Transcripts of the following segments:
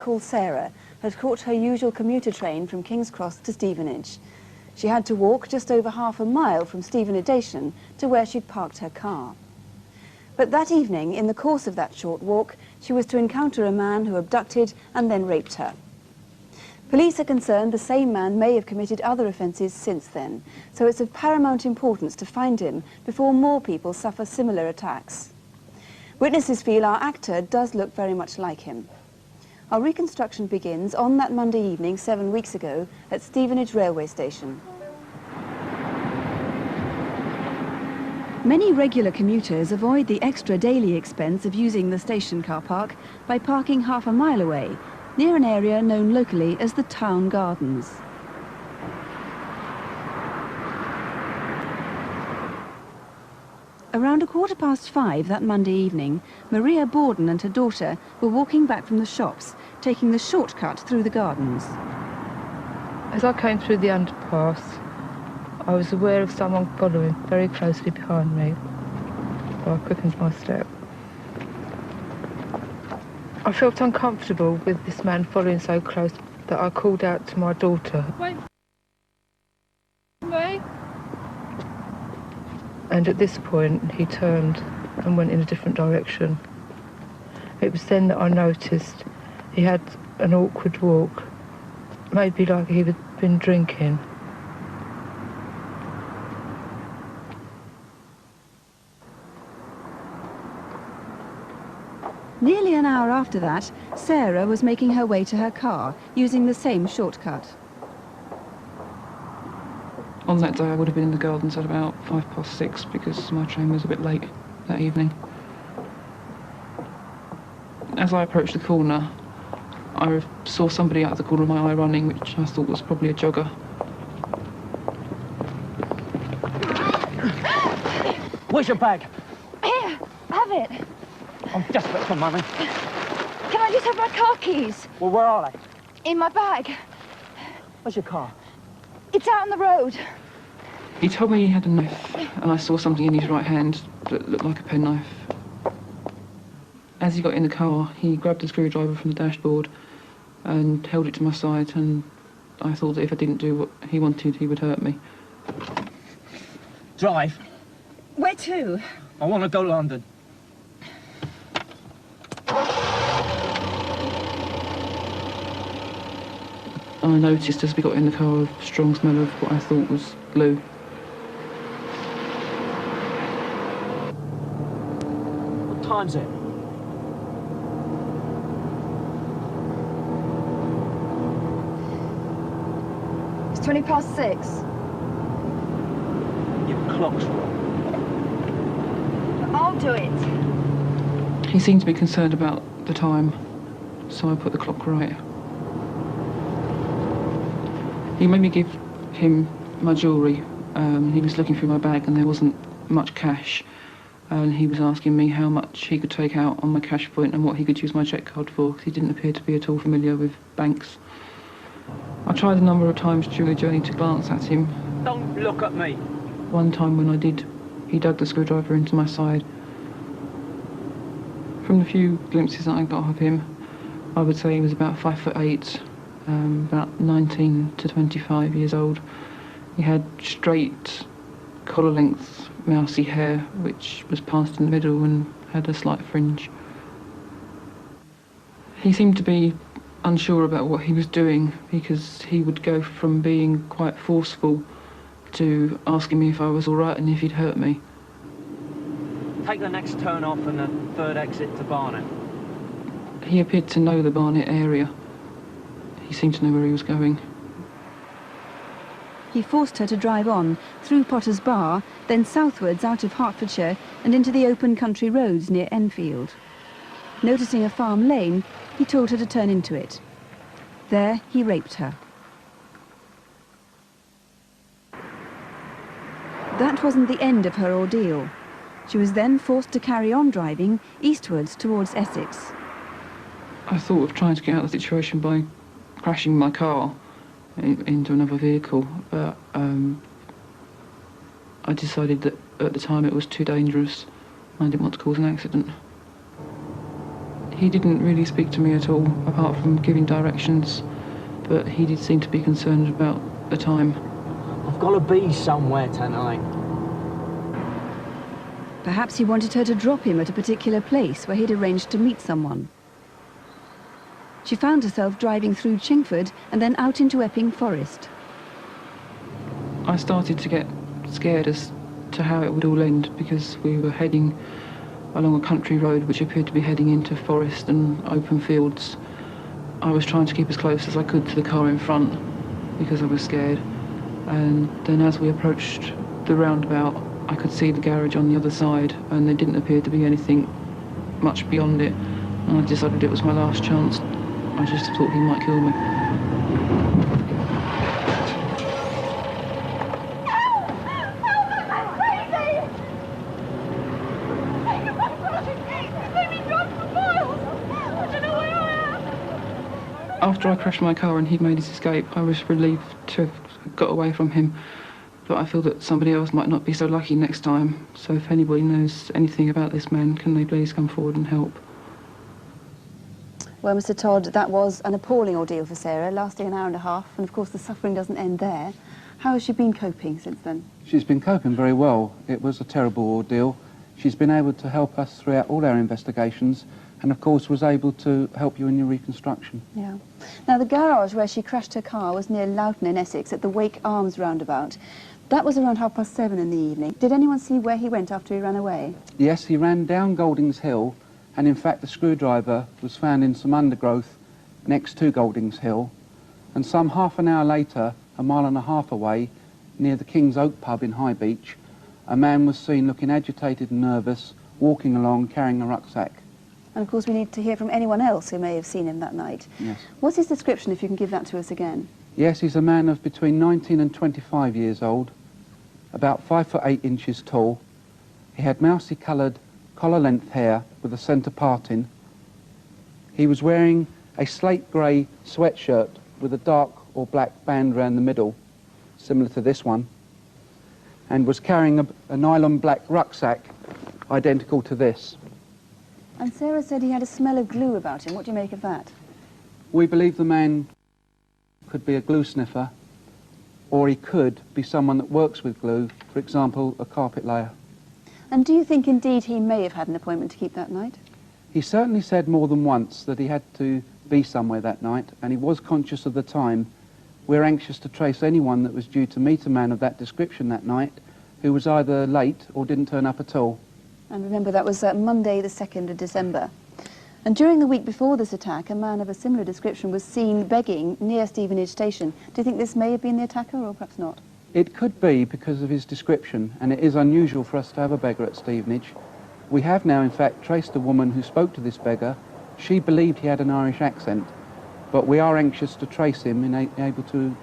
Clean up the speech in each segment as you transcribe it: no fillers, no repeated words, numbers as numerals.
called Sarah had caught her usual commuter train from King's Cross to Stevenage. She had to walk just over half a mile from Stevenage Station to where she'd parked her car. But that evening, in the course of that short walk, she was to encounter a man who abducted and then raped her. Police are concerned the same man may have committed other offences since then, so it's of paramount importance to find him before more people suffer similar attacks. Witnesses feel our actor does look very much like him. Our reconstruction begins on that Monday evening 7 weeks ago at Stevenage railway station. Many regular commuters avoid the extra daily expense of using the station car park by parking half a mile away, near an area known locally as the Town Gardens. Around 5:15 that Monday evening, Maria Borden and her daughter were walking back from the shops, taking the shortcut through the gardens. As I came through the underpass, I was aware of someone following very closely behind me, so I quickened my step. I felt uncomfortable with this man following so close that I called out to my daughter. Wait. Wait. And at this point, he turned and went in a different direction. It was then that I noticed he had an awkward walk, maybe like he had been drinking. Nearly an hour after that, Sarah was making her way to her car, using the same shortcut. On that day I would have been in the gardens at about 6:05 because my train was a bit late that evening. As I approached the corner, I saw somebody out of the corner of my eye running, which I thought was probably a jogger. Where's your bag? Here, have it. I'm desperate for money. Can I just have my car keys? Well, where are they? In my bag. Where's your car? It's out on the road. He told me he had a knife, and I saw something in his right hand that looked like a penknife. As he got in the car, he grabbed a screwdriver from the dashboard and held it to my side, and I thought that if I didn't do what he wanted, he would hurt me. Drive. Where to? I want to go to London. I noticed as we got in the car a strong smell of what I thought was glue. What time's it? It's 6:20. Your clock's wrong. I'll do it. He seemed to be concerned about the time, so I put the clock right. He made me give him my jewellery. He was looking through my bag and there wasn't much cash. And he was asking me how much he could take out on my cash point and what he could use my cheque card for, because he didn't appear to be at all familiar with banks. I tried a number of times during the journey to glance at him. Don't look at me. One time when I did, he dug the screwdriver into my side. From the few glimpses that I got of him, I would say he was about 5'8", about 19 to 25 years old. He had straight, collar-length, mousy hair, which was passed in the middle and had a slight fringe. He seemed to be unsure about what he was doing, because he would go from being quite forceful to asking me if I was all right and if he'd hurt me. Take the next turn off and the third exit to Barnet. He appeared to know the Barnet area. He seemed to know where he was going. He forced her to drive on, through Potter's Bar, then southwards out of Hertfordshire and into the open country roads near Enfield. Noticing a farm lane, he told her to turn into it. There, he raped her. That wasn't the end of her ordeal. She was then forced to carry on driving eastwards towards Essex. I thought of trying to get out of the situation by crashing my car into another vehicle, but I decided that at the time it was too dangerous. I didn't want to cause an accident. He didn't really speak to me at all, apart from giving directions, but he did seem to be concerned about the time. I've got to be somewhere tonight. Perhaps he wanted her to drop him at a particular place where he'd arranged to meet someone. She found herself driving through Chingford and then out into Epping Forest. I started to get scared as to how it would all end, because we were heading along a country road which appeared to be heading into forest and open fields. I was trying to keep as close as I could to the car in front because I was scared. And then as we approached the roundabout, I could see the garage on the other side, and there didn't appear to be anything much beyond it. And I decided it was my last chance. I just thought he might kill me. After I crashed my car and he'd made his escape, I was relieved to have got away from him. But I feel that somebody else might not be so lucky next time. So if anybody knows anything about this man, can they please come forward and help? Well, Mr. Todd, that was an appalling ordeal for Sarah, lasting an hour and a half, and of course the suffering doesn't end there. How has she been coping since then? She's been coping very well. It was a terrible ordeal. She's been able to help us throughout all our investigations, and of course was able to help you in your reconstruction. Yeah. Now, the garage where she crashed her car was near Loughton in Essex at the Wake Arms roundabout. That was around 7:30 in the evening. Did anyone see where he went after he ran away? Yes, he ran down Goldings Hill, and in fact the screwdriver was found in some undergrowth next to Goldings Hill. And some half an hour later, a mile and a half away, near the King's Oak pub in High Beach, a man was seen looking agitated and nervous, walking along carrying a rucksack. And of course we need to hear from anyone else who may have seen him that night. Yes. What's his description, if you can give that to us again? Yes, he's a man of between 19 and 25 years old, about 5'8" tall. He had mousy-coloured collar-length hair with a centre parting. He was wearing a slate grey sweatshirt with a dark or black band around the middle, similar to this one, and was carrying a nylon black rucksack identical to this. And Sarah said he had a smell of glue about him. What do you make of that? We believe the man could be a glue sniffer, or he could be someone that works with glue, for example, a carpet layer. And do you think indeed he may have had an appointment to keep that night? He certainly said more than once that he had to be somewhere that night, and he was conscious of the time. We're anxious to trace anyone that was due to meet a man of that description that night who was either late or didn't turn up at all. And remember, that was Monday the 2nd of December. And during the week before this attack, a man of a similar description was seen begging near Stevenage Station. Do you think this may have been the attacker, or perhaps not? It could be because of his description, and it is unusual for us to have a beggar at Stevenage. We have now, in fact, traced a woman who spoke to this beggar. She believed he had an Irish accent, but we are anxious to trace him and able to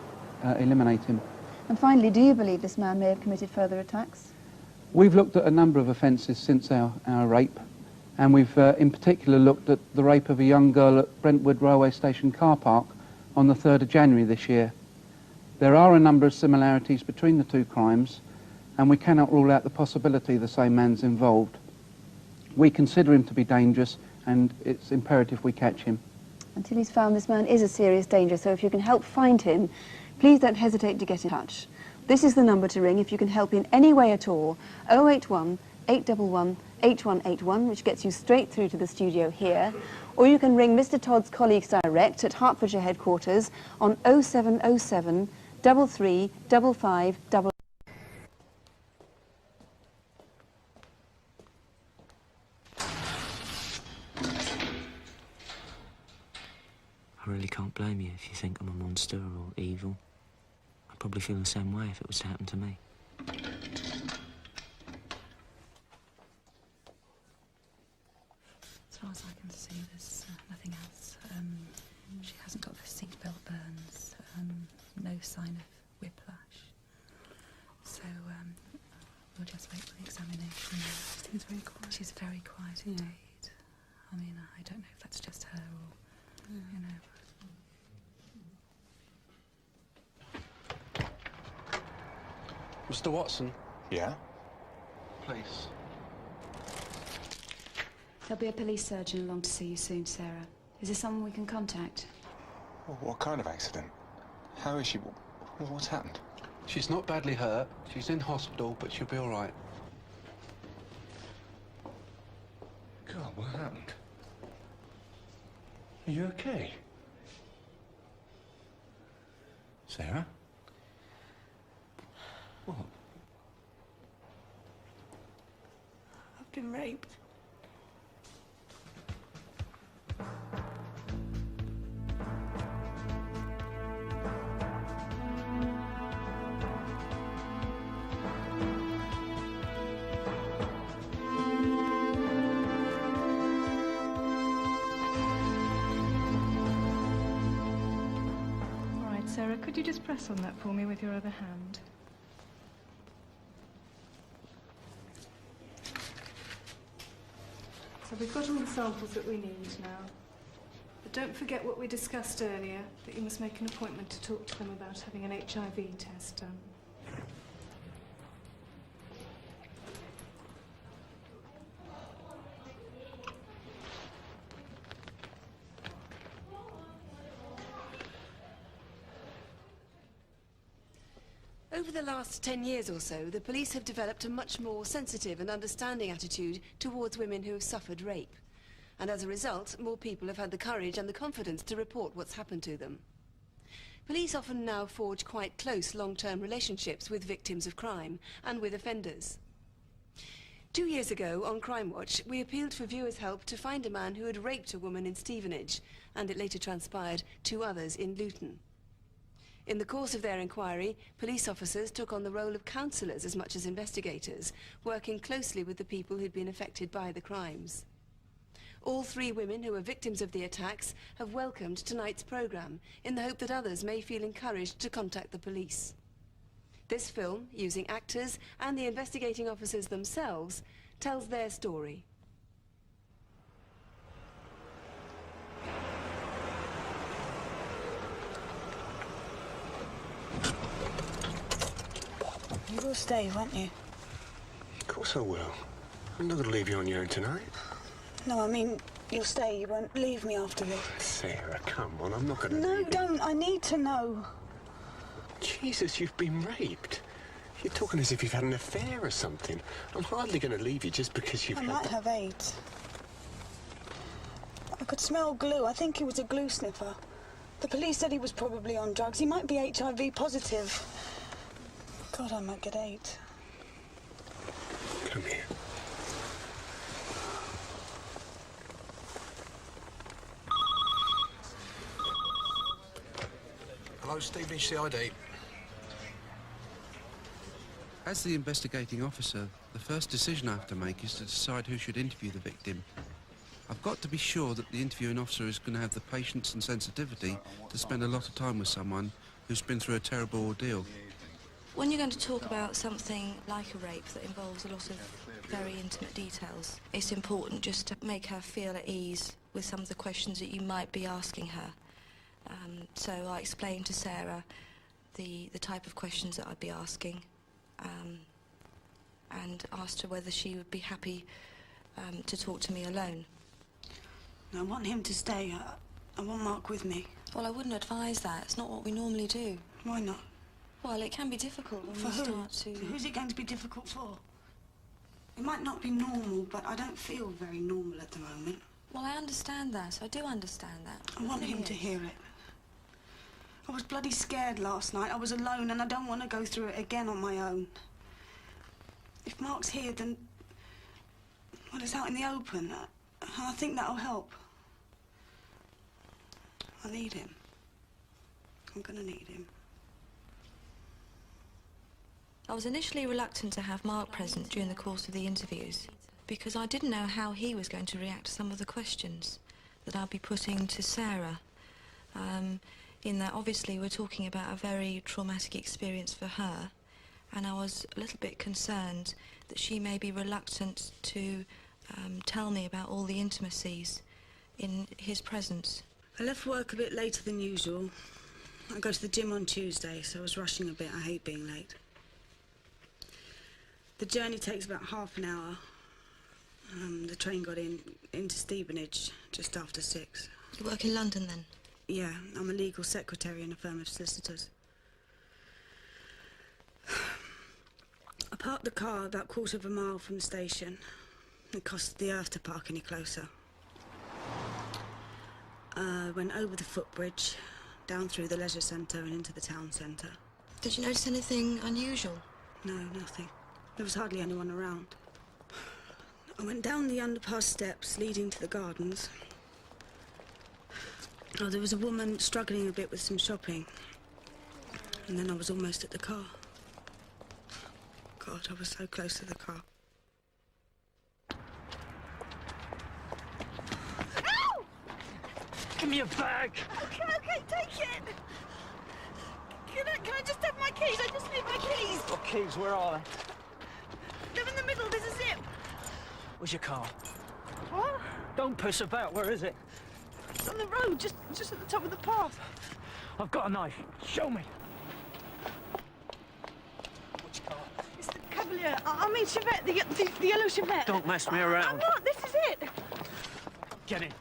eliminate him. And finally, do you believe this man may have committed further attacks? We've looked at a number of offences since our rape, and we've in particular looked at the rape of a young girl at Brentwood Railway Station car park on the 3rd of January this year. There are a number of similarities between the two crimes, and we cannot rule out the possibility the same man's involved. We consider him to be dangerous, and it's imperative we catch him. Until he's found, this man is a serious danger, so if you can help find him, please don't hesitate to get in touch. This is the number to ring if you can help in any way at all. 081 811 8181, which gets you straight through to the studio here. Or you can ring Mr. Todd's colleagues direct at Hertfordshire headquarters on 0707 33 55 88. I really can't blame you if you think I'm a monster or evil. I'd probably feel the same way if it was to happen to me. As far as I can see, there's nothing else. She hasn't got the seatbelt burns, no sign of whiplash. So we'll just wait for the examination. She seems very quiet. She's very quiet indeed. I mean, I don't know if that's just her or, you know. Mr. Watson? Yeah? Please. There'll be a police surgeon along to see you soon, Sarah. Is there someone we can contact? Well, what kind of accident? How is she? What's happened? She's not badly hurt. She's in hospital, but she'll be all right. God, what happened? Are you okay? Sarah? What? I've been raped. Sarah, could you just press on that for me with your other hand? So we've got all the samples that we need now. But don't forget what we discussed earlier, that you must make an appointment to talk to them about having an HIV test done. Over the last 10 years or so, the police have developed a much more sensitive and understanding attitude towards women who have suffered rape. And as a result, more people have had the courage and the confidence to report what's happened to them. Police often now forge quite close long-term relationships with victims of crime and with offenders. 2 years ago, on Crime Watch, we appealed for viewers' help to find a man who had raped a woman in Stevenage, and it later transpired 2 others in Luton. In the course of their inquiry, police officers took on the role of counsellors as much as investigators, working closely with the people who'd been affected by the crimes. All 3 women who were victims of the attacks have welcomed tonight's programme in the hope that others may feel encouraged to contact the police. This film, using actors and the investigating officers themselves, tells their story. You will stay, won't you? Of course I will. I'm not going to leave you on your own tonight. No, I mean, you'll stay. You won't leave me after this. Sarah, come on. I'm not going to No, leave you. don't. I need to know. Jesus, you've been raped. You're talking as if you've had an affair or something. I'm hardly going to leave you just because you've I had... might have AIDS. I could smell glue. I think he was a glue sniffer. The police said he was probably on drugs. He might be HIV positive. God, I might get AIDS. Come here. Hello, Stevenage CID. As the investigating officer, the first decision I have to make is to decide who should interview the victim. I've got to be sure that the interviewing officer is going to have the patience and sensitivity to spend a lot of time with someone who's been through a terrible ordeal. When you're going to talk about something like a rape that involves a lot of very intimate details, it's important just to make her feel at ease with some of the questions that you might be asking her. So I explained to Sarah the type of questions that I'd be asking, and asked her whether she would be happy to talk to me alone. I want him to stay. I want Mark with me. Well, I wouldn't advise that. It's not what we normally do. Why not? Well, it can be difficult when For we who? start to... Who's it going to be difficult for? It might not be normal, but I don't feel very normal at the moment. Well, I understand that. I do understand that. I want him to hear it. I was bloody scared last night. I was alone and I don't want to go through it again on my own. If Mark's here, then... well, it's out in the open. I think that'll help. I need him. I'm gonna need him. I was initially reluctant to have Mark present during the course of the interviews because I didn't know how he was going to react to some of the questions that I'd be putting to Sarah. In that obviously we're talking about a very traumatic experience for her, and I was a little bit concerned that she may be reluctant to tell me about all the intimacies in his presence. I left work a bit later than usual. I go to the gym on Tuesday, so I was rushing a bit. I hate being late. The journey takes about half an hour. The train got into Stevenage just after 6. You work in London then? Yeah, I'm a legal secretary in a firm of solicitors. I parked the car about a quarter of a mile from the station. It cost the earth to park any closer. Went over the footbridge, down through the leisure centre and into the town centre. Did you notice anything unusual? No, nothing. There was hardly anyone around. I went down the underpass steps leading to the gardens. Oh, there was a woman struggling a bit with some shopping. And then I was almost at the car. God, I was so close to the car. Ow! Give me your bag. Okay, take it. Can I just have my keys? I just need my keys. What keys? Where are they? They're in the middle. There's a zip. Where's your car? What? Don't piss about. Where is it? It's on the road, just at the top of the path. I've got a knife. Show me. Which car? It's the Cavalier. I mean Chevette, the yellow Chevette. Don't mess me around. I'm not. This is it. Get in.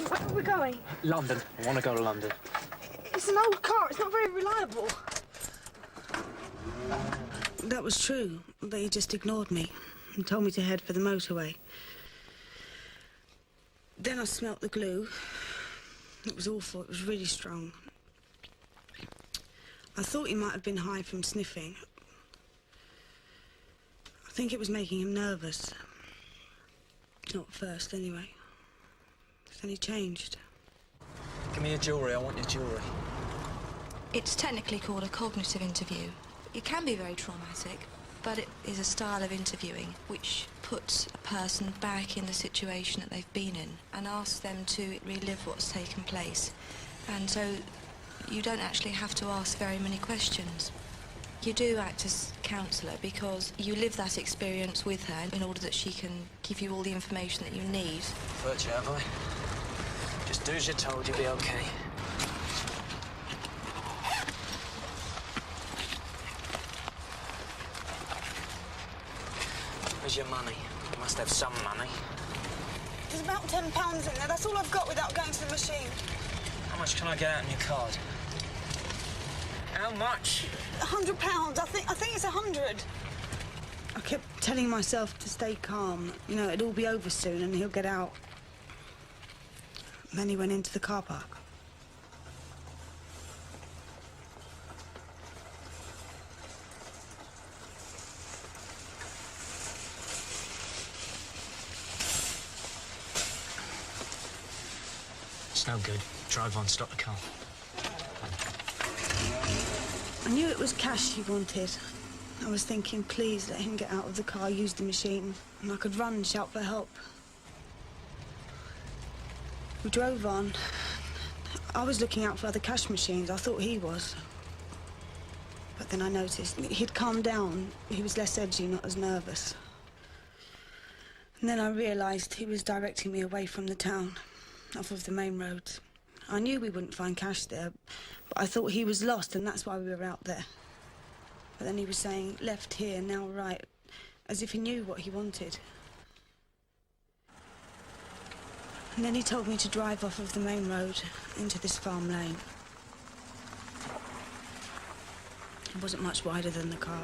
Where are we going? London. I want to go to London. It's an old car. It's not very reliable. That was true. They just ignored me and told me to head for the motorway. Then I smelt the glue. It was awful. It was really strong. I thought he might have been high from sniffing. I think it was making him nervous. Not at first, anyway. Then he changed. Give me your jewellery. I want your jewellery. It's technically called a cognitive interview. It can be very traumatic, but it is a style of interviewing which puts a person back in the situation that they've been in and asks them to relive what's taken place. And so you don't actually have to ask very many questions. You do act as counsellor because you live that experience with her in order that she can give you all the information that you need. Hurt you, have I? Just do as you're told, you'll be okay. Where's your money? You must have some money. There's about £10 in there. That's all I've got without going to the machine. How much can I get out in your card? How much? £100. I think it's 100. I kept telling myself to stay calm. You know, it'll all be over soon and he'll get out. And then he went into the car park. It's no good. Drive on, stop the car. I knew it was cash he wanted. I was thinking, please let him get out of the car, use the machine, and I could run and shout for help. We drove on. I was looking out for other cash machines. I thought he was. But then I noticed he'd calmed down. He was less edgy, not as nervous. And then I realised he was directing me away from the town, off of the main roads. I knew we wouldn't find cash there, but I thought he was lost, and that's why we were out there. But then he was saying, left here, now right, as if he knew what he wanted. And then he told me to drive off of the main road into this farm lane. It wasn't much wider than the car.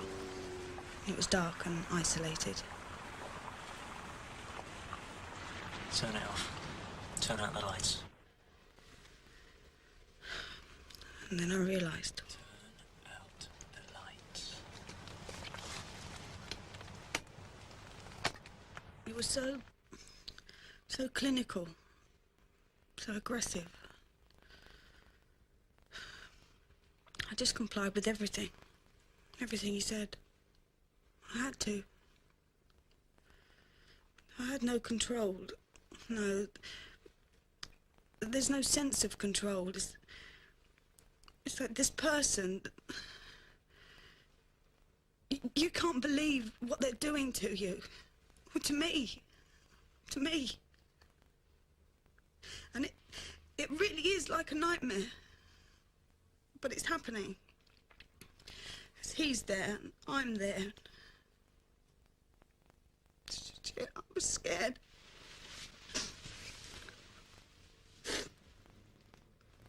It was dark and isolated. Turn it off. Turn out the lights. And then I realised. Turn out the lights. It was so clinical, so aggressive. I just complied with everything he said. I had to. I had no control. No, there's no sense of control. It's like this person, you can't believe what they're doing to you. Well, to me. And it really is like a nightmare. But it's happening. he's there and I'm there. Shit, I was scared.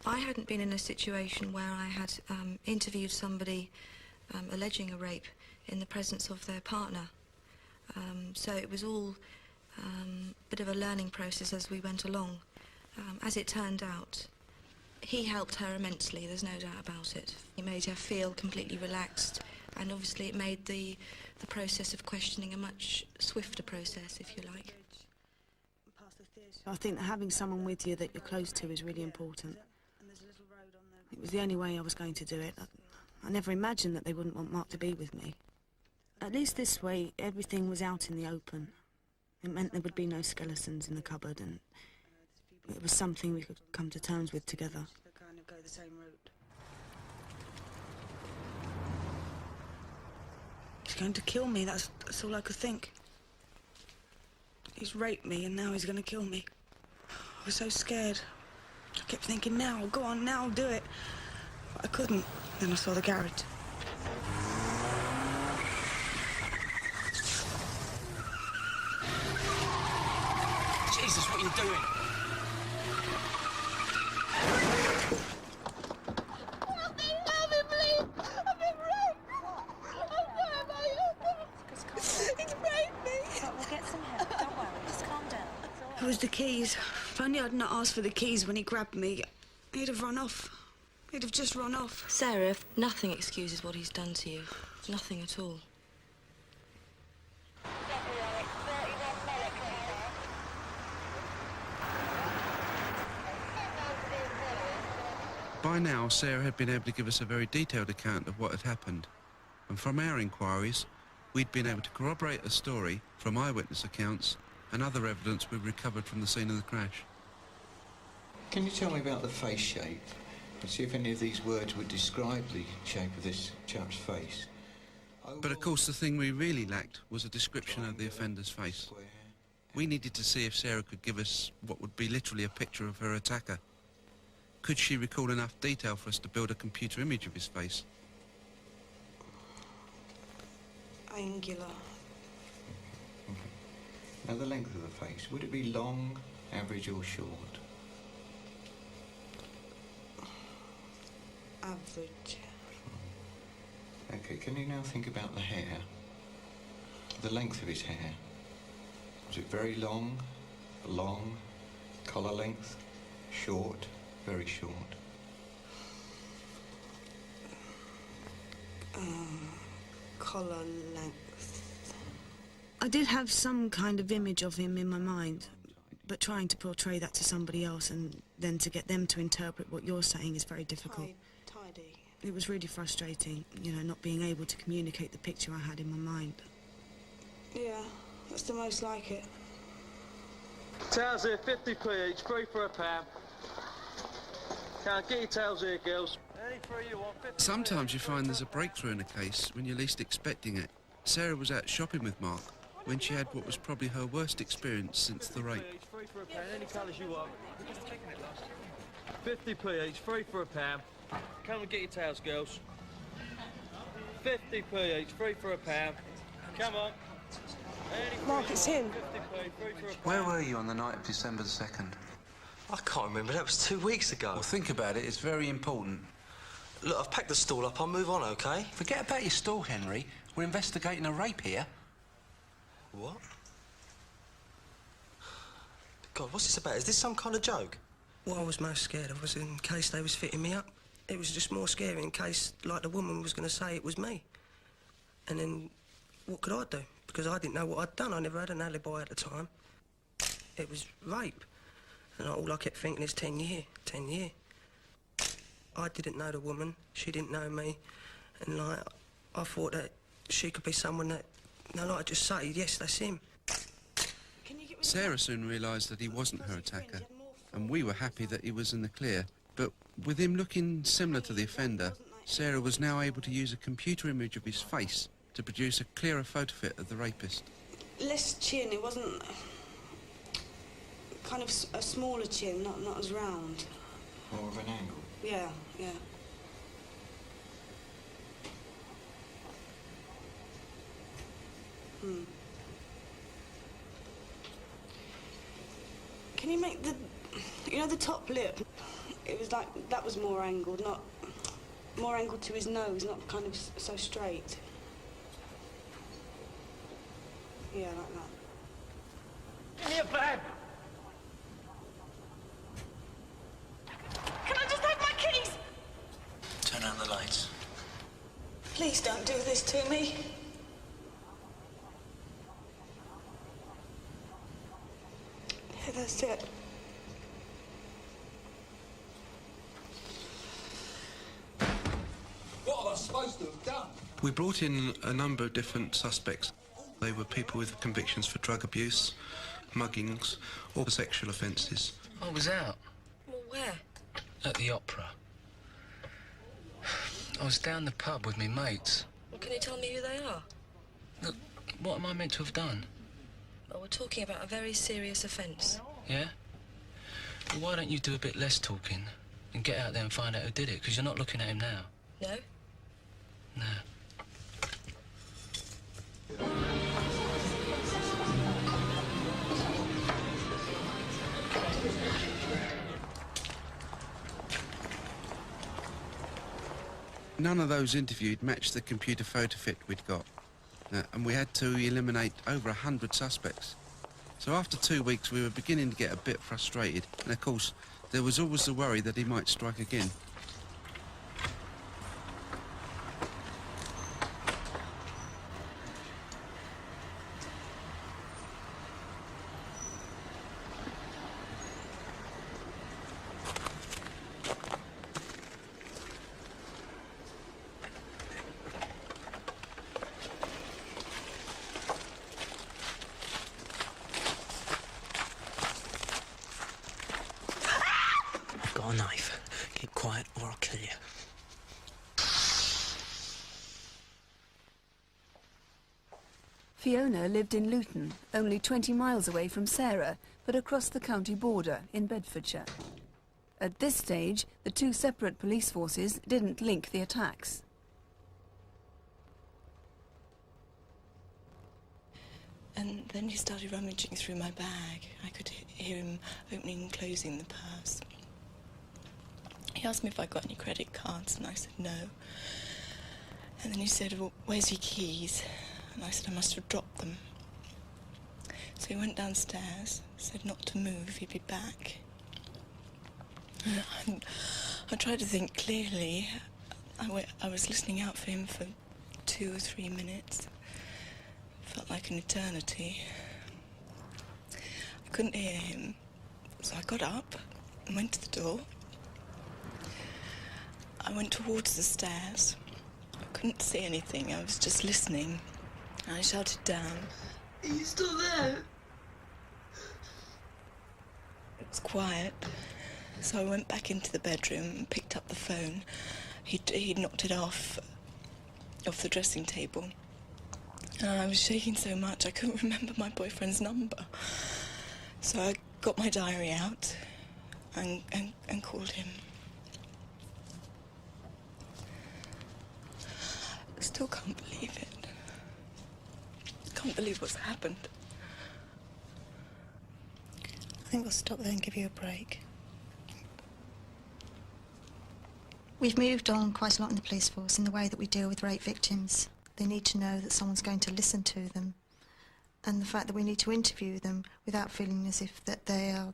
I hadn't been in a situation where I had interviewed somebody alleging a rape in the presence of their partner. So it was all a bit of a learning process as we went along. As it turned out, he helped her immensely, there's no doubt about it. He made her feel completely relaxed, and obviously it made the process of questioning a much swifter process, if you like. I think that having someone with you that you're close to is really important. It was the only way I was going to do it. I never imagined that they wouldn't want Mark to be with me. At least this way, everything was out in the open. It meant there would be no skeletons in the cupboard, and it was something we could come to terms with together. Kind of go the same route. He's going to kill me, that's all I could think. He's raped me and now he's going to kill me. I was so scared. I kept thinking, now, go on, now, do it. But I couldn't. Then I saw the garage. Jesus, what are you doing? It was the keys. If only I'd not asked for the keys when he grabbed me, he'd have run off. He'd have just run off. Sarah, nothing excuses what he's done to you. Nothing at all. By now, Sarah had been able to give us a very detailed account of what had happened. And from our inquiries, we'd been able to corroborate a story from eyewitness accounts and other evidence we recovered from the scene of the crash. Can you tell me about the face shape? And see if any of these words would describe the shape of this chap's face. But of course the thing we really lacked was a description of the offender's face. We needed to see if Sarah could give us what would be literally a picture of her attacker. Could she recall enough detail for us to build a computer image of his face? Angular. Now the length of the face, would it be long, average or short? Average. Okay, can you now think about the hair? The length of his hair. Was it very long, collar length, short, very short? Collar length. I did have some kind of image of him in my mind, but trying to portray that to somebody else and then to get them to interpret what you're saying is very difficult. Tidy. It was really frustrating, you know, not being able to communicate the picture I had in my mind. Yeah, that's the most like it. Towels here, 50p each, 3 for a pound. Can't get your towels here, girls. Any 3 you want, 50p. Sometimes you find there's a breakthrough in a case when you're least expecting it. Sarah was out shopping with Mark when she had what was probably her worst experience since the rape. 3 for a pound, any colours you want. 50p each, 3 for a pound. Come and get your towels, girls. 50p each, 3 for a pound. Come on. Mark, it's him. 50p, 3 for a pound. Where were you on the night of December the 2nd? I can't remember, that was 2 weeks ago. Well, think about it, it's very important. Look, I've packed the stall up, I'll move on, OK? Forget about your stall, Henry. We're investigating a rape here. What? God, what's this about? Is this some kind of joke? What I was most scared of was in case they was fitting me up. It was just more scary in case, like, the woman was going to say it was me. And then, what could I do? Because I didn't know what I'd done. I never had an alibi at the time. It was rape. And all I kept thinking is 10 year, 10 year. I didn't know the woman, she didn't know me. And, like, I thought that she could be someone that, you know, like, I'd just say, yes, that's him. Sarah soon realised that he wasn't her attacker, and we were happy that he was in the clear. But with him looking similar to the offender, Sarah was now able to use a computer image of his face to produce a clearer photo fit of the rapist. Less chin, it wasn't... kind of a smaller chin, not as round. More of an angle? Yeah, yeah. Can you make the... You know, the top lip? It was like... That was more angled, not... More angled to his nose, not kind of so straight. Yeah, like that. Give me a bag! Can I just have my keys? Turn on the lights. Please don't do this to me. Yeah, that's it. What am I supposed to have done? We brought in a number of different suspects. They were people with convictions for drug abuse, muggings, or sexual offences. I was out. Well, where? At the opera. I was down the pub with me mates. Well, can you tell me who they are? Look, what am I meant to have done? Well, we're talking about a very serious offence. Yeah? Well, why don't you do a bit less talking and get out there and find out who did it? Because you're not looking at him now. No? No. None of those interviewed matched the computer photo fit we'd got. And we had to eliminate over 100 suspects. So after 2 weeks, we were beginning to get a bit frustrated. And of course, there was always the worry that he might strike again. Got a knife. Keep quiet or I'll kill you. Fiona lived in Luton, only 20 miles away from Sarah, but across the county border in Bedfordshire. At this stage, the two separate police forces didn't link the attacks. And then he started rummaging through my bag. I could hear him opening and closing the purse. He asked me if I got any credit cards, and I said no. And then he said, well, where's your keys? And I said I must have dropped them. So he went downstairs, said not to move, he'd be back. And I tried to think clearly. I was listening out for him for 2 or 3 minutes. Felt like an eternity. I couldn't hear him, so I got up and went to the door. I went towards the stairs. I couldn't see anything, I was just listening. I shouted down, "Are you still there?" It was quiet, so I went back into the bedroom and picked up the phone. He'd knocked it off the dressing table. And I was shaking so much I couldn't remember my boyfriend's number. So I got my diary out and called him. I still can't believe it. Can't believe what's happened. I think we'll stop there and give you a break. We've moved on quite a lot in the police force in the way that we deal with rape victims. They need to know that someone's going to listen to them, and the fact that we need to interview them without feeling as if that they are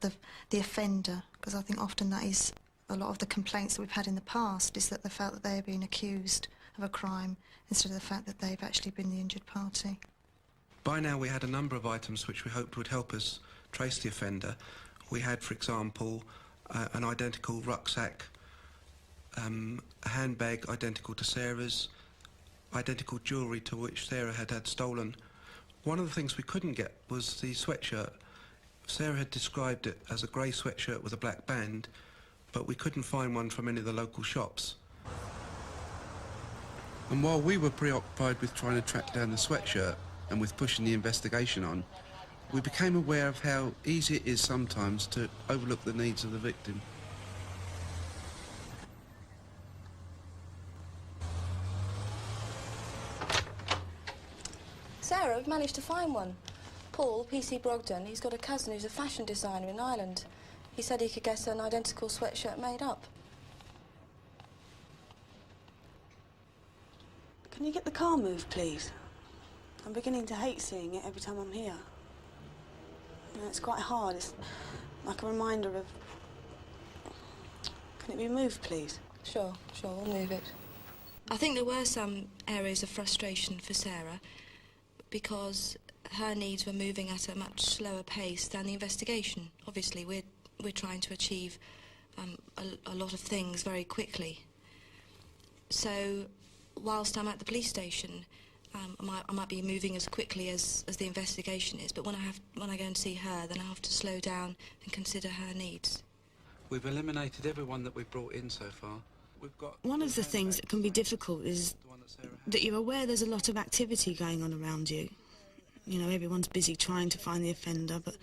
the offender, because I think often that is a lot of the complaints that we've had in the past, is that they felt that they are being accused of a crime instead of the fact that they've actually been the injured party. By now we had a number of items which we hoped would help us trace the offender. We had, for example, an identical rucksack, a handbag identical to Sarah's, identical jewellery to which Sarah had stolen. One of the things we couldn't get was the sweatshirt. Sarah had described it as a grey sweatshirt with a black band, but we couldn't find one from any of the local shops. And while we were preoccupied with trying to track down the sweatshirt and with pushing the investigation on, we became aware of how easy it is sometimes to overlook the needs of the victim. Sarah, we've managed to find one. Paul, PC Brogden, he's got a cousin who's a fashion designer in Ireland. He said he could get an identical sweatshirt made up. Can you get the car moved, please? I'm beginning to hate seeing it every time I'm here. You know, it's quite hard. It's like a reminder of... Can it be moved, please? Sure, we'll move it. I think there were some areas of frustration for Sarah because her needs were moving at a much slower pace than the investigation. Obviously, we're trying to achieve a lot of things very quickly. So, whilst I'm at the police station, I might be moving as quickly as the investigation is, but when I go and see her, then I have to slow down and consider her needs. We've eliminated everyone that we've brought in so far. We've got... One of the things that can be difficult is that you're aware there's a lot of activity going on around you. You know, everyone's busy trying to find the offender, but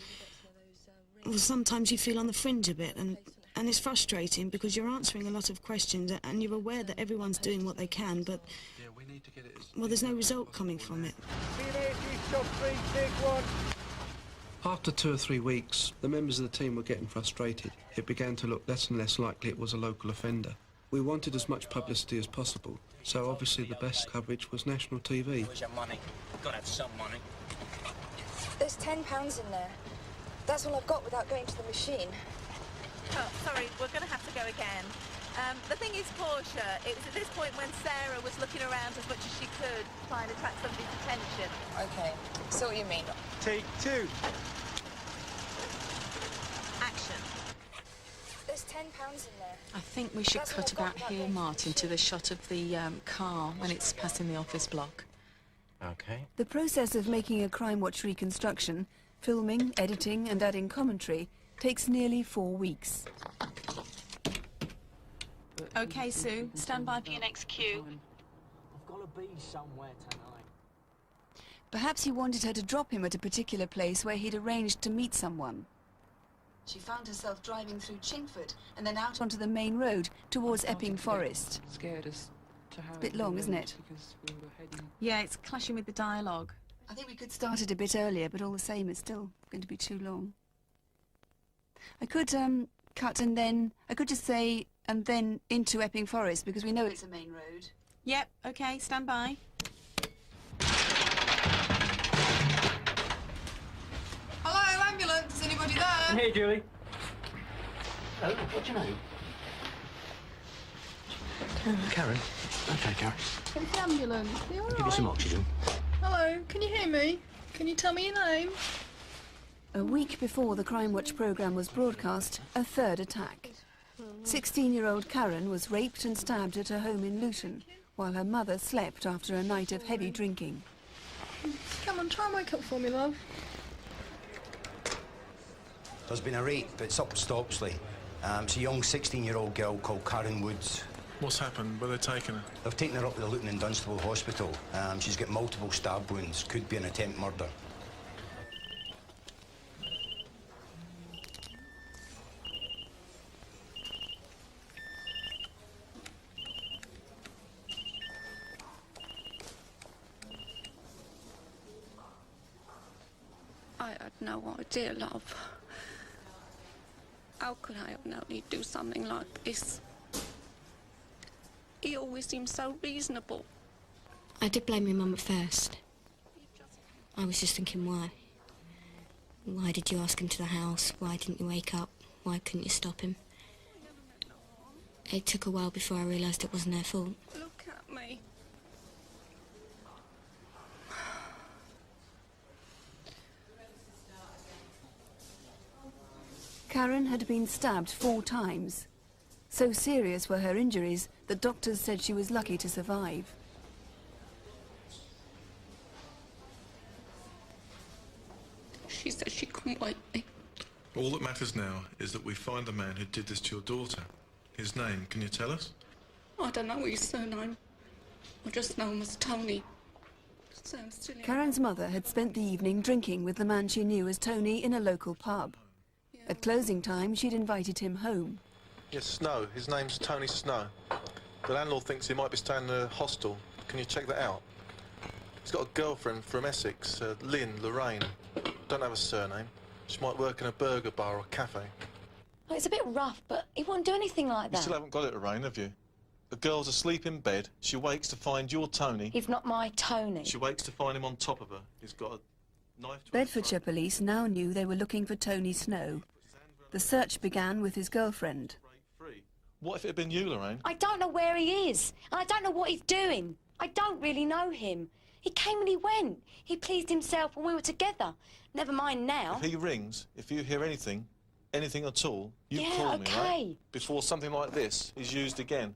well, sometimes you feel on the fringe a bit, and it's frustrating because you're answering a lot of questions and you're aware that everyone's doing what they can, but well, there's no result coming from it. After 2 or 3 weeks, the members of the team were getting frustrated. It began to look less and less likely it was a local offender. We wanted as much publicity as possible, so obviously the best coverage was national TV. Where's your money? You've got to have some money. There's £10 in there. That's all I've got without going to the machine. Oh, sorry, we're going to have to go again. The thing is, Portia, it was at this point when Sarah was looking around as much as she could, trying to attract somebody's attention. OK, so what you mean? Take 2. Action. There's £10 in there. I think we should cut about here, Martin, to the shot of the car when it's passing the office block. OK. The process of making a Crime Watch reconstruction, filming, editing and adding commentary, takes nearly 4 weeks. OK, Sue, stand by for your next cue. I've got to be somewhere tonight. Perhaps he wanted her to drop him at a particular place where he'd arranged to meet someone. She found herself driving through Chingford and then out onto the main road towards Epping Forest. Scared us to have a bit long, isn't it? Because we were heading... Yeah, it's clashing with the dialogue. I think we could start it a bit earlier, but all the same, it's still going to be too long. I could cut and then... I could just say, and then into Epping Forest, because we know it's a main road. Yep, OK, stand by. Hello, ambulance, anybody there? I'm here, Julie. Oh, what's your name? Karen. OK, Karen. It's the ambulance. Are you all Give you some oxygen. Hello, can you hear me? Can you tell me your name? A week before the Crime Watch programme was broadcast, a third attack. 16-year-old Karen was raped and stabbed at her home in Luton, while her mother slept after a night of heavy drinking. Come on, try and wake up for me, love. There's been a rape. It's up Stopsley. It's a young 16-year-old girl called Karen Woods. What's happened? Where are they taking her? They've taken her up to the Luton and Dunstable Hospital. She's got multiple stab wounds. Could be an attempt murder. I had no idea, love. How could I have known he'd do something like this? He always seemed so reasonable. I did blame your mum at first. I was just thinking, why? Why did you ask him to the house? Why didn't you wake up? Why couldn't you stop him? It took a while before I realised it wasn't their fault. Look at me. Karen had been stabbed 4 times. So serious were her injuries that doctors said she was lucky to survive. She said she couldn't wake me. All that matters now is that we find the man who did this to your daughter. His name, can you tell us? I don't know his surname. I just know him as Tony. Sounds silly. Karen's mother had spent the evening drinking with the man she knew as Tony in a local pub. At closing time, she'd invited him home. Yes, Snow. His name's Tony Snow. The landlord thinks he might be staying in a hostel. Can you check that out? He's got a girlfriend from Essex, Lorraine. Don't have a surname. She might work in a burger bar or cafe. Well, it's a bit rough, but he wouldn't do anything like that. You still haven't got it, Lorraine, have you? The girl's asleep in bed. She wakes to find your Tony. He's not my Tony. She wakes to find him on top of her. He's got a knife to Bedfordshire police now knew they were looking for Tony Snow. The search began with his girlfriend. What if it had been you, Lorraine? I don't know where he is, and I don't know what he's doing. I don't really know him. He came and he went. He pleased himself when we were together. Never mind now. If he rings, if you hear anything at all, you call me, okay. right? Before something like this is used again.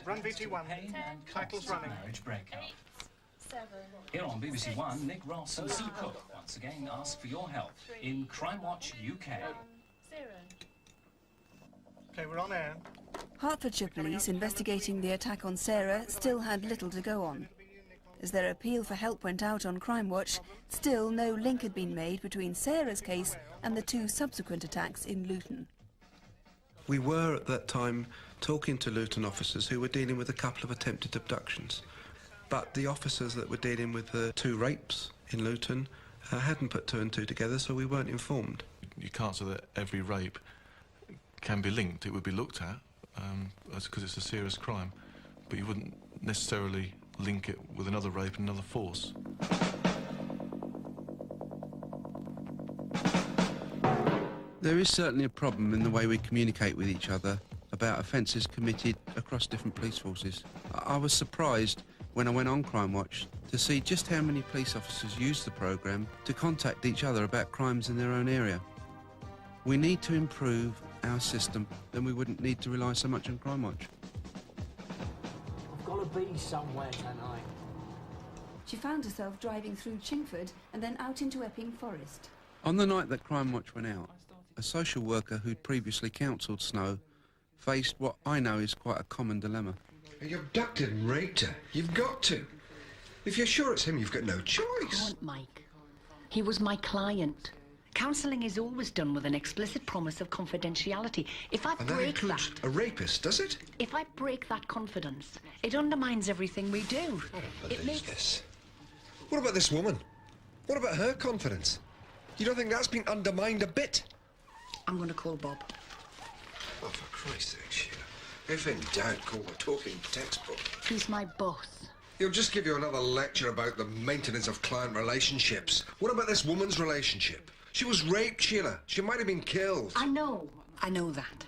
Run VT1. Title's running. Marriage breakout. Here on BBC One, Nick Ross and Sue Cook once again ask for your help in Crime Watch UK. Okay, we're on air. Hertfordshire police investigating the attack on Sarah still had little to go on. As their appeal for help went out on Crime Watch, still no link had been made between Sarah's case and the 2 subsequent attacks in Luton. We were at that time talking to Luton officers who were dealing with a couple of attempted abductions. But the officers that were dealing with the 2 rapes in Luton hadn't put 2 and 2 together, so we weren't informed. You can't say that every rape can be linked. It would be looked at, because it's a serious crime, but you wouldn't necessarily link it with another rape and another force. There is certainly a problem in the way we communicate with each other about offences committed across different police forces. I was surprised when I went on Crime Watch to see just how many police officers use the programme to contact each other about crimes in their own area. We need to improve our system, then we wouldn't need to rely so much on Crime Watch. I've got to be somewhere tonight. She found herself driving through Chingford and then out into Epping Forest. On the night that Crime Watch went out, a social worker who'd previously counselled Snow faced what I know is quite a common dilemma. You abducted and raped her. You've got to. If you're sure it's him, you've got no choice. Don't, Mike. He was my client. Counselling is always done with an explicit promise of confidentiality. If I And that break includes that... a rapist, does it? If I break that confidence, it undermines everything we do. It makes... This. What about this woman? What about her confidence? You don't think that's been undermined a bit? I'm going to call Bob. Oh, for Christ's sake, Sheila. If in doubt, call the talking textbook. He's my boss. He'll just give you another lecture about the maintenance of client relationships. What about this woman's relationship? She was raped, Sheila. She might have been killed. I know that.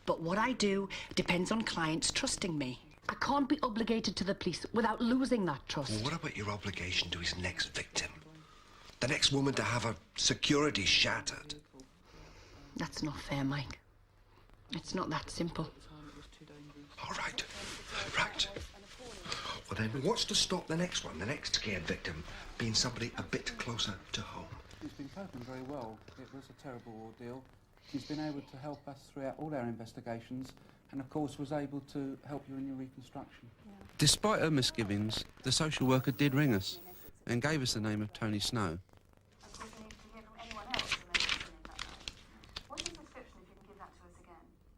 But what I do depends on clients trusting me. I can't be obligated to the police without losing that trust. Well, what about your obligation to his next victim? The next woman to have her security shattered? That's not fair, Mike. It's not that simple. All right. Right. Well, then, what's to stop the next one, the next scared victim, being somebody a bit closer to home? She's been coping very well. It was a terrible ordeal. She's been able to help us throughout all our investigations and, of course, was able to help you in your reconstruction. Despite her misgivings, the social worker did ring us and gave us the name of Tony Snow.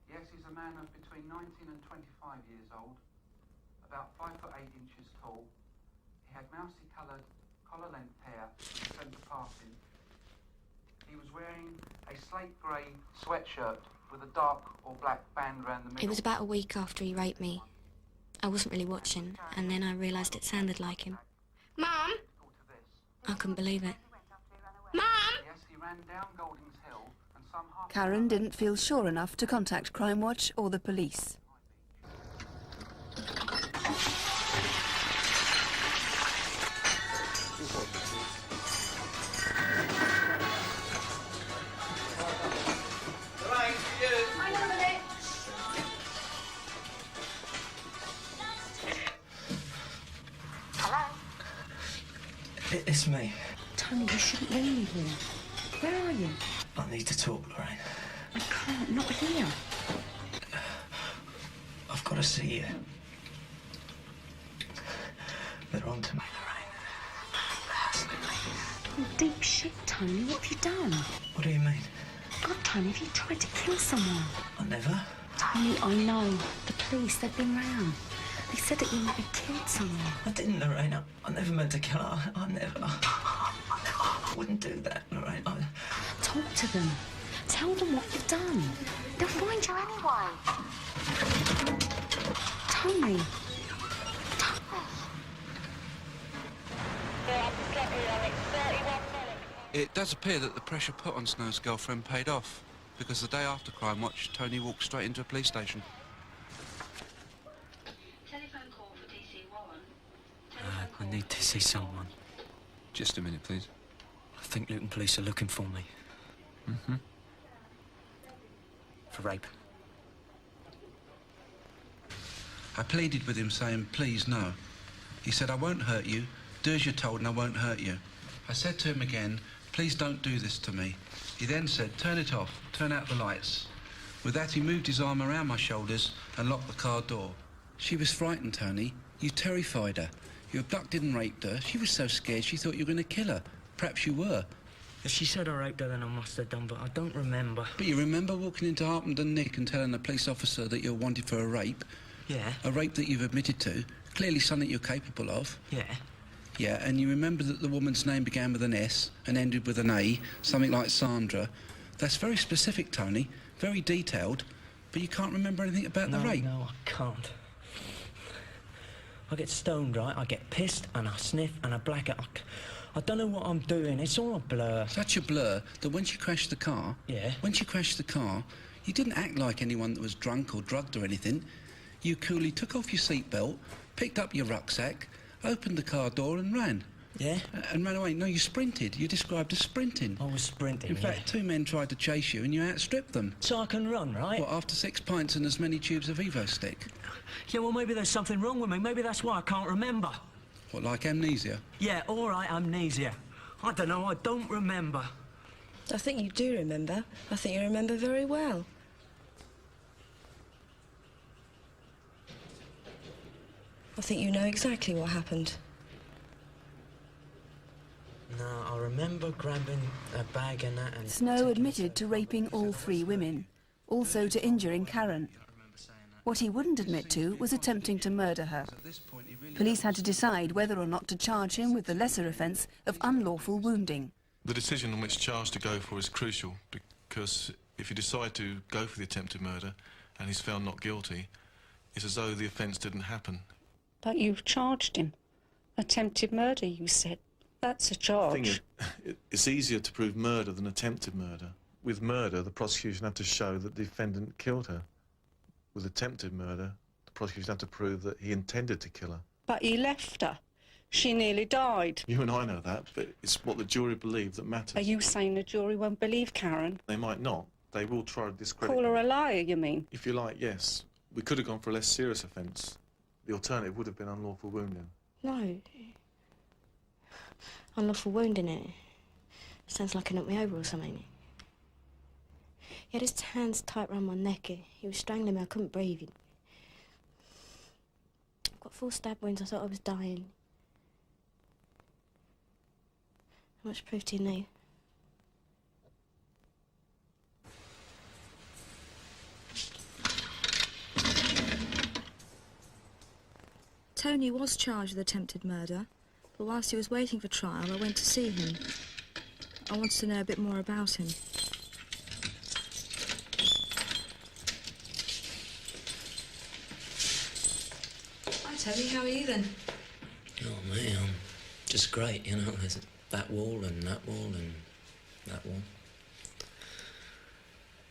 Yes, he's a man of between 19 and 25 years old, about 5 foot 8 inches tall. He had mousy-coloured, collar-length hair, centre parting. He was wearing a slate grey sweatshirt with a dark or black band around the middle. It was about a week after he raped me. I wasn't really watching, and then I realised it sounded like him. Mum? I couldn't believe it. Mum? Yes, he ran down Goldings Hill and some half... Karen didn't feel sure enough to contact Crime Watch or the police. It's me. Tony, you shouldn't leave me here. Where are you? I need to talk, Lorraine. I can't, not here. I've got to see you. They're on to me, Oh, deep shit, Tony. What have you done? What do you mean? God, Tony, have you tried to kill someone? I never. Tony, I know. The police, they've been round. They said that you might have killed someone. I didn't, Lorraine. I never meant to kill her. I never... I wouldn't do that, Lorraine. Talk to them. Tell them what you've done. They'll find you anyway. Tony. It does appear that the pressure put on Snow's girlfriend paid off, because the day after Crime Watch, Tony walked straight into a police station. I need to see someone. Just a minute, please. I think Luton Police are looking for me. Mm-hmm. For rape. I pleaded with him saying, please, no. He said, I won't hurt you. Do as you're told and I won't hurt you. I said to him again, please don't do this to me. He then said, turn it off, turn out the lights. With that, he moved his arm around my shoulders and locked the car door. She was frightened, Tony. You terrified her. You abducted and raped her. She was so scared she thought you were going to kill her. Perhaps you were. If she said I raped her, then I must have done, but I don't remember. But you remember walking into Harpenden Nick and telling a police officer that you're wanted for a rape? Yeah. A rape that you've admitted to. Clearly something you're capable of. Yeah. Yeah, and you remember that the woman's name began with an S and ended with an A, something like Sandra. That's very specific, Tony. Very detailed. But you can't remember anything about the rape. No, I can't. I get stoned, right? I get pissed and I sniff and I black out. I don't know what I'm doing. It's all a blur. Such a blur that when she crashed the car... Yeah? When she crashed the car, you didn't act like anyone that was drunk or drugged or anything. You coolly took off your seatbelt, picked up your rucksack, opened the car door and ran. Yeah? And ran away. No, you sprinted. You described as sprinting. I was sprinting, In fact, two men tried to chase you and you outstripped them. So I can run, right? What, after 6 pints and as many tubes of Evo stick? Yeah, well, maybe there's something wrong with me. Maybe that's why I can't remember. What, like amnesia? Yeah, all right, amnesia. I don't know, I don't remember. I think you do remember. I think you remember very well. I think you know exactly what happened. No, I remember grabbing a bag and that and... Snow admitted to raping all three women, also to injuring Karen. What he wouldn't admit to was attempting to murder her. Police had to decide whether or not to charge him with the lesser offence of unlawful wounding. The decision on which charge to go for is crucial, because if you decide to go for the attempted murder and he's found not guilty, it's as though the offence didn't happen. But you've charged him. Attempted murder, you said. That's a charge. It's easier to prove murder than attempted murder. With murder, the prosecution had to show that the defendant killed her. With attempted murder, the prosecution had to prove that he intended to kill her. But he left her. She nearly died. You and I know that, but it's what the jury believe that matters. Are you saying the jury won't believe Karen? They might not. They will try to discredit Call her a liar, you mean? If you like, yes. We could have gone for a less serious offence. The alternative would have been unlawful wounding. No. Unlawful wounding it. Sounds like he knocked me over or something. He had his hands tight round my neck. He was strangling me. I couldn't breathe. I've got 4 stab wounds. I thought I was dying. How much proof do you need? Tony was charged with attempted murder, but whilst he was waiting for trial, I went to see him. I wanted to know a bit more about him. Hi, Tony. How are you then? Oh, me, I'm just great, you know. There's that wall and that wall and that wall.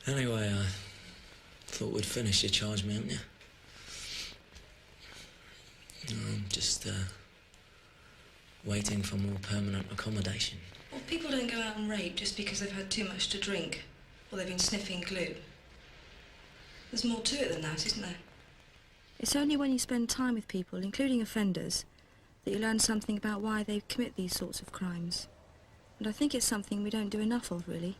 Anyway, I thought we'd finish. You charged me, haven't you? I'm just, waiting for more permanent accommodation. Well, people don't go out and rape just because they've had too much to drink or they've been sniffing glue. There's more to it than that, isn't there? It's only when you spend time with people, including offenders, that you learn something about why they commit these sorts of crimes. And I think it's something we don't do enough of, really.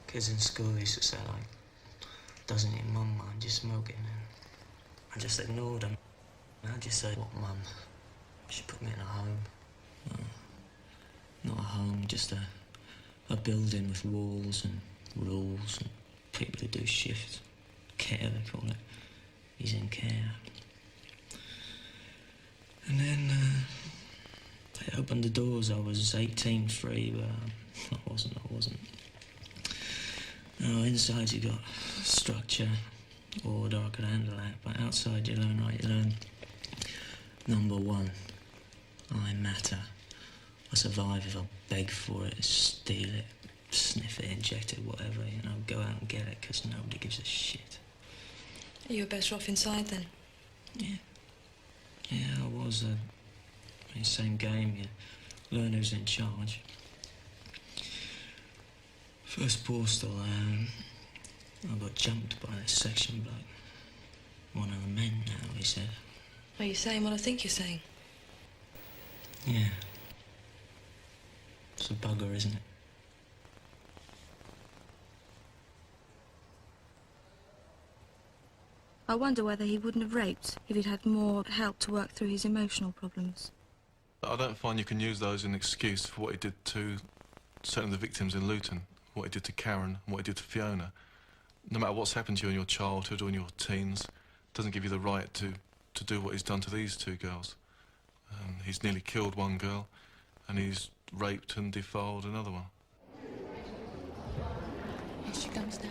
Kids in school used to say, like, doesn't your mum mind you smoking? And I just ignored them. I just said, what, Mum? She put me in a home. Well, not a home, just a building with walls and rules and people who do shifts. Care, they call it. he's in care. And then they opened the doors. I was 18 free, but I wasn't. No, inside you got structure, order, I could handle that, but outside you learn, right, you learn, number one, I matter. I survive if I beg for it, steal it, sniff it, inject it, whatever, you know, go out and get it, because nobody gives a shit. You were better off inside then? Yeah. Yeah, I was. I mean, same game, you learn who's in charge. First postal, I got jumped by this section bloke. One of the men now, he said. Are you saying what I think you're saying? Yeah. It's a bugger, isn't it? I wonder whether he wouldn't have raped if he'd had more help to work through his emotional problems. I don't find you can use those as an excuse for what he did to certainly the victims in Luton, what he did to Karen, and what he did to Fiona. No matter what's happened to you in your childhood or in your teens, doesn't give you the right to do what he's done to these two girls. He's nearly killed one girl, and he's raped and defiled another one. Here she comes now.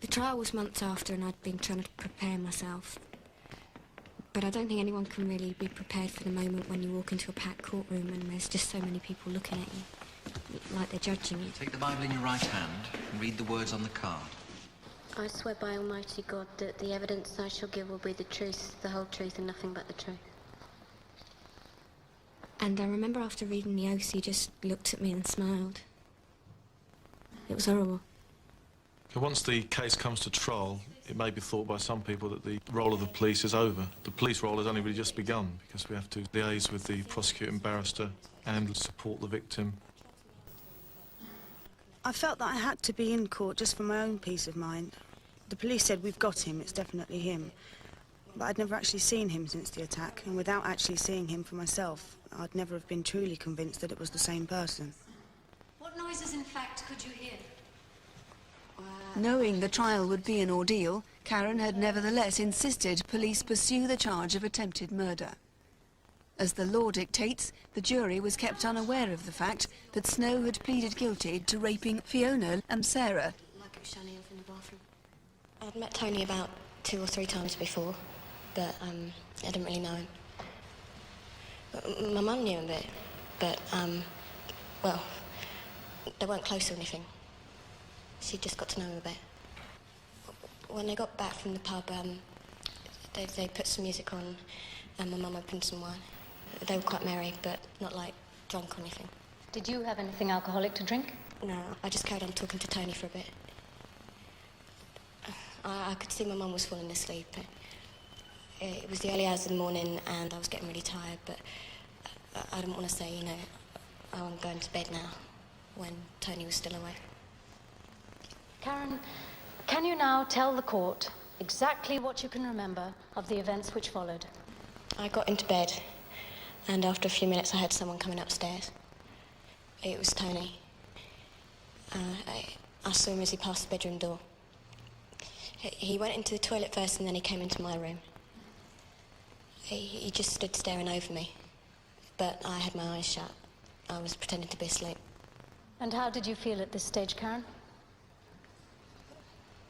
The trial was months after, and I'd been trying to prepare myself. But I don't think anyone can really be prepared for the moment when you walk into a packed courtroom and there's just so many people looking at you, like they're judging you. Take the Bible in your right hand and read the words on the card. I swear by Almighty God that the evidence I shall give will be the truth, the whole truth, and nothing but the truth. And I remember after reading the oath, he just looked at me and smiled. It was horrible. Once the case comes to trial, it may be thought by some people that the role of the police is over. The police role has only really just begun, because we have to liaise with the prosecuting barrister and support the victim. I felt that I had to be in court just for my own peace of mind. The police said, we've got him, it's definitely him. But I'd never actually seen him since the attack, and without actually seeing him for myself, I'd never have been truly convinced that it was the same person. What noises, in fact, could you hear? Knowing the trial would be an ordeal, Karen had nevertheless insisted police pursue the charge of attempted murder. As the law dictates, the jury was kept unaware of the fact that Snow had pleaded guilty to raping Fiona and Sarah. Like it was shining off in the bathroom. I'd met Tony about 2 or 3 times before, but I didn't really know him. My mum knew him a bit, but, well, they weren't close or anything. She just got to know him a bit. When they got back from the pub, they put some music on, and my mum opened some wine. They were quite merry, but not, like, drunk or anything. Did you have anything alcoholic to drink? No, I just carried on talking to Tony for a bit. I could see my mum was falling asleep. It was the early hours of the morning, and I was getting really tired, but I didn't want to say, you know, oh, I'm going to bed now, when Tony was still awake. Karen, can you now tell the court exactly what you can remember of the events which followed? I got into bed, and after a few minutes I heard someone coming upstairs. It was Tony. I saw him as he passed the bedroom door. He went into the toilet first, and then he came into my room. He just stood staring over me, but I had my eyes shut. I was pretending to be asleep. And how did you feel at this stage, Karen?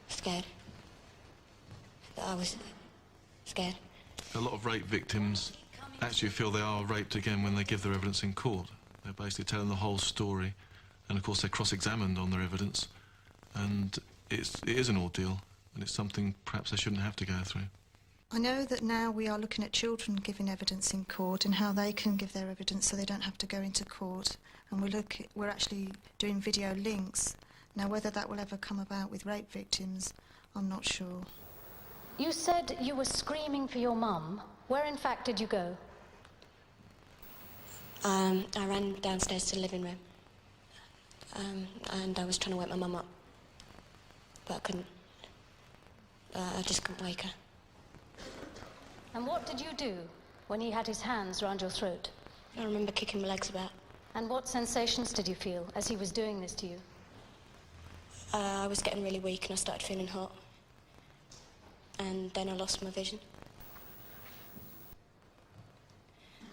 Scared. I was scared. A lot of rape victims actually feel they are raped again when they give their evidence in court. They're basically telling the whole story, and of course they're cross-examined on their evidence, and it is an ordeal, and it's something perhaps they shouldn't have to go through. I know that now we are looking at children giving evidence in court and how they can give their evidence so they don't have to go into court, and we're actually doing video links. Now, whether that will ever come about with rape victims, I'm not sure. You said you were screaming for your mum. Where, in fact, did you go? I ran downstairs to the living room. And I was trying to wake my mum up. But I couldn't. I just couldn't wake her. And what did you do when he had his hands round your throat? I remember kicking my legs about. And what sensations did you feel as he was doing this to you? I was getting really weak and I started feeling hot. And then I lost my vision.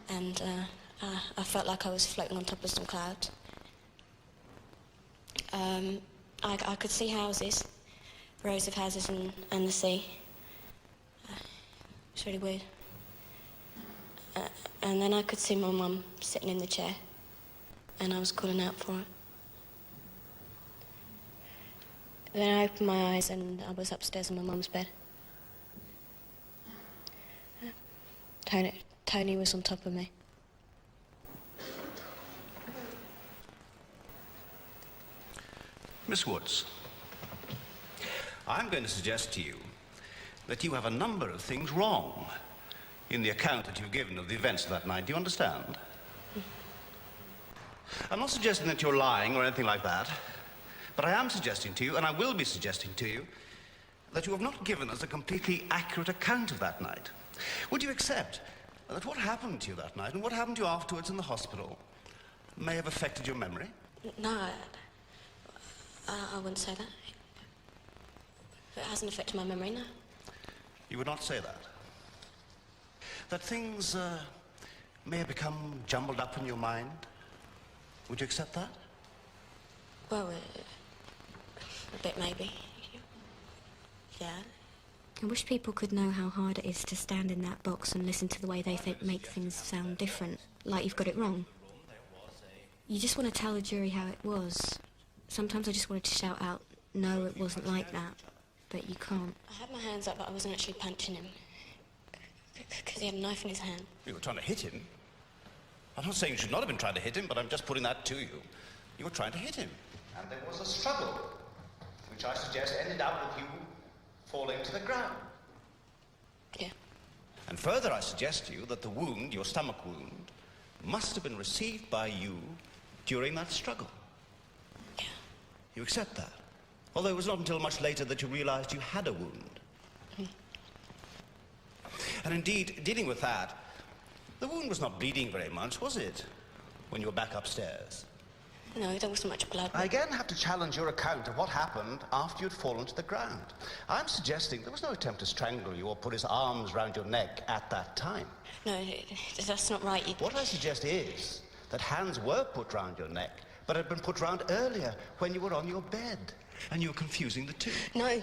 And I felt like I was floating on top of some clouds. I could see houses, rows of houses and the sea. It's really weird. And then I could see my mum sitting in the chair, and I was calling out for her. Then I opened my eyes and I was upstairs in my mum's bed. Tony was on top of me. Miss Woods, I'm going to suggest to you that you have a number of things wrong in the account that you've given of the events of that night. Do you understand? I'm not suggesting that you're lying or anything like that, but I am suggesting to you, and I will be suggesting to you, that you have not given us a completely accurate account of that night. Would you accept that what happened to you that night and what happened to you afterwards in the hospital may have affected your memory? No, I wouldn't say that. It hasn't affected my memory, no. You would not say that? That things may have become jumbled up in your mind? Would you accept that? Well, a bit maybe. Yeah. I wish people could know how hard it is to stand in that box and listen to the way they think make things sound different, like you've got it wrong. You just want to tell the jury how it was. Sometimes I just wanted to shout out, no, it wasn't like that, but you can't. I had my hands up, but I wasn't actually punching him, because he had a knife in his hand. You were trying to hit him? I'm not saying you should not have been trying to hit him, but I'm just putting that to you. You were trying to hit him. And there was a struggle, which I suggest ended up with you falling to the ground. Yeah. And further, I suggest to you that the wound, your stomach wound, must have been received by you during that struggle. Yeah. You accept that? Although it was not until much later that you realized you had a wound. And indeed, dealing with that, the wound was not bleeding very much, was it, when you were back upstairs? No, there wasn't much blood. I again have to challenge your account of what happened after you'd fallen to the ground. I'm suggesting there was no attempt to strangle you or put his arms round your neck at that time. No, that's not right. What I suggest is that hands were put round your neck, but had been put round earlier when you were on your bed, and you were confusing the two. No.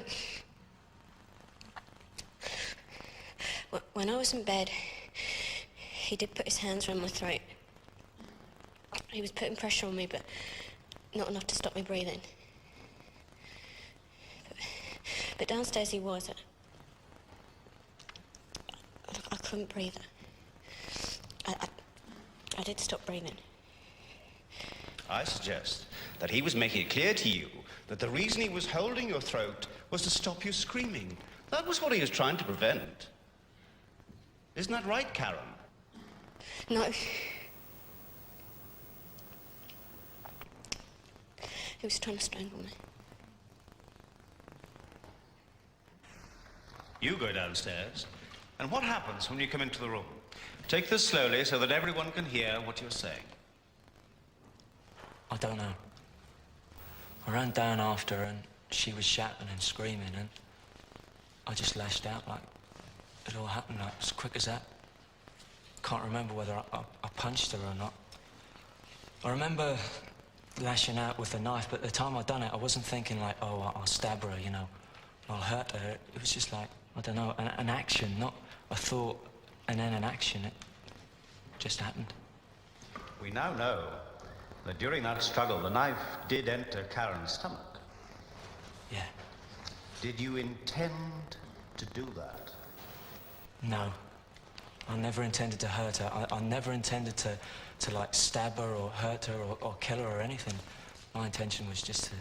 When I was in bed, he did put his hands around my throat. He was putting pressure on me, but not enough to stop me breathing. But downstairs he was. I couldn't breathe. I did stop breathing. I suggest that he was making it clear to you that the reason he was holding your throat was to stop you screaming. That was what he was trying to prevent. Isn't that right, Karen? No. He was trying to strangle me. You go downstairs, and what happens when you come into the room? Take this slowly so that everyone can hear what you're saying. I don't know. I ran down after her and she was shouting and screaming and I just lashed out like it all happened like as quick as that. Can't remember whether I punched her or not. I remember lashing out with a knife, but at the time I'd done it, I wasn't thinking like, oh, I'll stab her, you know, I'll hurt her. It was just like, I don't know, an action, not a thought and then an action. It just happened. We now know that during that struggle, the knife did enter Karen's stomach. Yeah. Did you intend to do that? No. I never intended to hurt her. I never intended to like stab her or hurt her or kill her or anything. My intention was just to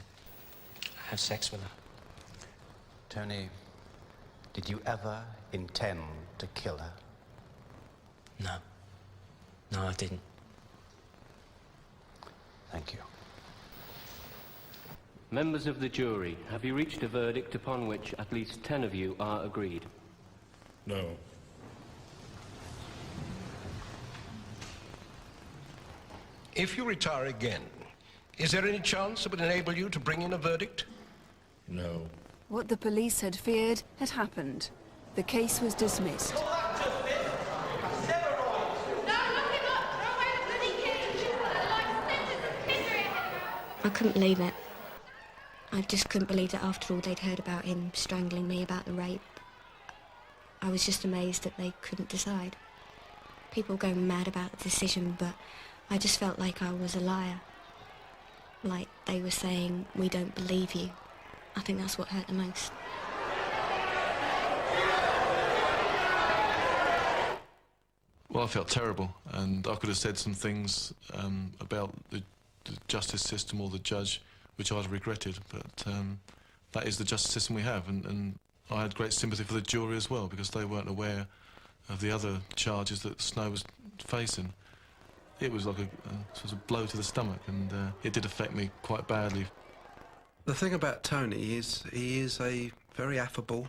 have sex with her. Tony, did you ever intend to kill her? No. No, I didn't. Thank you. Members of the jury, have you reached a verdict upon which at least 10 of you are agreed? No. If you retire again, is there any chance it would enable you to bring in a verdict? No. What the police had feared had happened. The case was dismissed. I couldn't believe it. I just couldn't believe that after all they'd heard about him strangling me, about the rape. I was just amazed that they couldn't decide. People were going mad about the decision, but I just felt like I was a liar. Like they were saying, we don't believe you. I think that's what hurt the most. Well, I felt terrible, and I could have said some things about the justice system or the judge, which I'd regretted, but that is the justice system we have, and I had great sympathy for the jury as well, because they weren't aware of the other charges that Snow was facing. It was like a sort of blow to the stomach, and it did affect me quite badly. The thing about Tony is he is a very affable,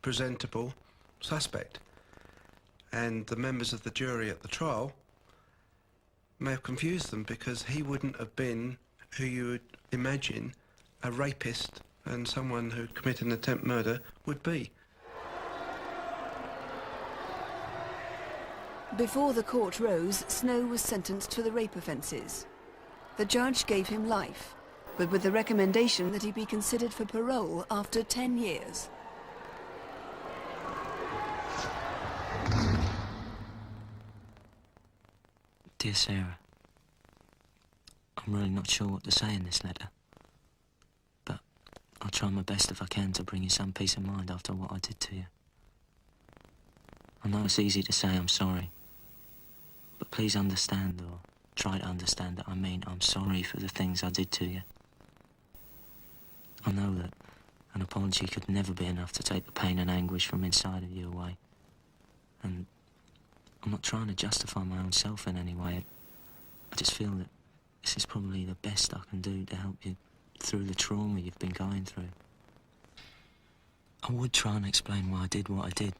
presentable suspect, and the members of the jury at the trial may have confused them, because he wouldn't have been who you would imagine a rapist and someone who committed an attempt murder would be. Before the court rose, Snow was sentenced for the rape offences. The judge gave him life, but with the recommendation that he be considered for parole after 10 years. Dear Sarah, I'm really not sure what to say in this letter, but I'll try my best if I can to bring you some peace of mind after what I did to you. I know it's easy to say I'm sorry, but please understand, or try to understand, that I mean I'm sorry for the things I did to you. I know that an apology could never be enough to take the pain and anguish from inside of you away, and I'm not trying to justify my own self in any way. I just feel that this is probably the best I can do to help you through the trauma you've been going through. I would try and explain why I did what I did,